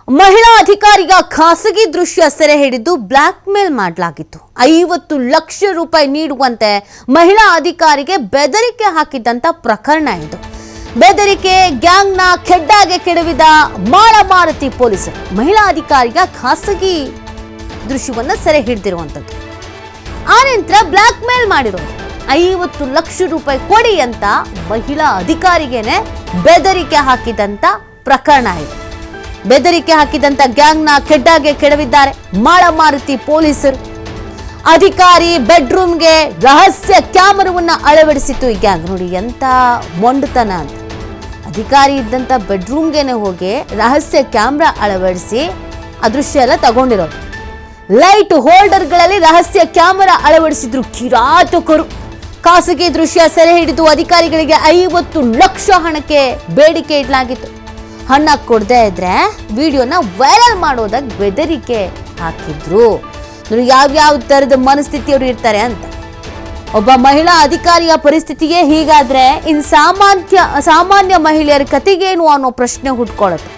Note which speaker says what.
Speaker 1: ಮಹಿಳಾ ಅಧಿಕಾರಿಗ ಖಾಸಗಿ ದೃಶ್ಯ ಸೆರೆ ಹಿಡಿದು ಬ್ಲಾಕ್ ಮೇಲ್ ಮಾಡಲಾಗಿತ್ತು. 50 ಲಕ್ಷ ರೂಪಾಯಿ ನೀಡುವಂತೆ ಮಹಿಳಾ ಅಧಿಕಾರಿಗೆ ಬೆದರಿಕೆ ಹಾಕಿದಂತ ಪ್ರಕರಣ ಇದು. ಬೆದರಿಕೆ ಗ್ಯಾಂಗ್ನ ಖೆಡ್ಡಾಗೆ ಕೆಡವಿದ ಮಾಳಮಾರುತಿ ಪೊಲೀಸರು ಮಹಿಳಾ ಅಧಿಕಾರಿಗ ಖಾಸಗಿ ದೃಶ್ಯವನ್ನ ಸೆರೆ ಹಿಡಿದಿರುವಂತದ್ದು. ಆನಂತರ ಬ್ಲಾಕ್ ಮೇಲ್ ಮಾಡಿರೋದು 50 ಲಕ್ಷ ರೂಪಾಯಿ ಕೊಡಿ ಅಂತ ಮಹಿಳಾ ಅಧಿಕಾರಿಗೇನೆ ಬೆದರಿಕೆ ಹಾಕಿದಂತ ಪ್ರಕರಣ ಇದು. ಬೆದರಿಕೆ ಹಾಕಿದಂತ ಗ್ಯಾಂಗ್ನ ಖೆಡ್ಡಾಗೆ ಕೆಡವಿದ್ದಾರೆ ಮಾಳಮಾರುತಿ ಪೊಲೀಸರು. ಅಧಿಕಾರಿ ಬೆಡ್ರೂಮ್ಗೆ ರಹಸ್ಯ ಕ್ಯಾಮರಾವನ್ನ ಅಳವಡಿಸಿತ್ತು ಈ ಗ್ಯಾಂಗ್. ನೋಡಿ ಎಂತ ಮೊಂಡುತನ ಅಂತ. ಅಧಿಕಾರಿ ಇದ್ದಂತ ಬೆಡ್ರೂಮ್ಗೆನೆ ಹೋಗಿ ರಹಸ್ಯ ಕ್ಯಾಮ್ರಾ ಅಳವಡಿಸಿ ಆ ದೃಶ್ಯ ಎಲ್ಲ ತಗೊಂಡಿರೋದು. ಲೈಟ್ ಹೋಲ್ಡರ್ಗಳಲ್ಲಿ ರಹಸ್ಯ ಕ್ಯಾಮರಾ ಅಳವಡಿಸಿದ್ರು ಕಿರಾತಕರು. ಖಾಸಗಿ ದೃಶ್ಯ ಸೆರೆ ಹಿಡಿದು ಅಧಿಕಾರಿಗಳಿಗೆ 50 ಲಕ್ಷ ಹಣಕ್ಕೆ ಬೇಡಿಕೆ ಇಡಲಾಗಿತ್ತು. ಹಣ ಕೊಡದೇ ಇದ್ರೆ ವಿಡಿಯೋನ ವೈರಲ್ ಮಾಡೋದಾಗ ಬೆದರಿಕೆ ಹಾಕಿದ್ರು. ಯಾವ್ಯಾವ ತರದ ಮನಸ್ಥಿತಿಯವರು ಇರ್ತಾರೆ ಅಂತ. ಒಬ್ಬ ಮಹಿಳಾ ಅಧಿಕಾರಿಯ ಪರಿಸ್ಥಿತಿಗೆ ಹೀಗಾದ್ರೆ ಇನ್ ಸಾಮಾನ್ಯ ಮಹಿಳೆಯರ ಕತೆಗೇನು ಅನ್ನೋ ಪ್ರಶ್ನೆ ಹುಟ್ಕೊಳ್ಳುತ್ತೆ.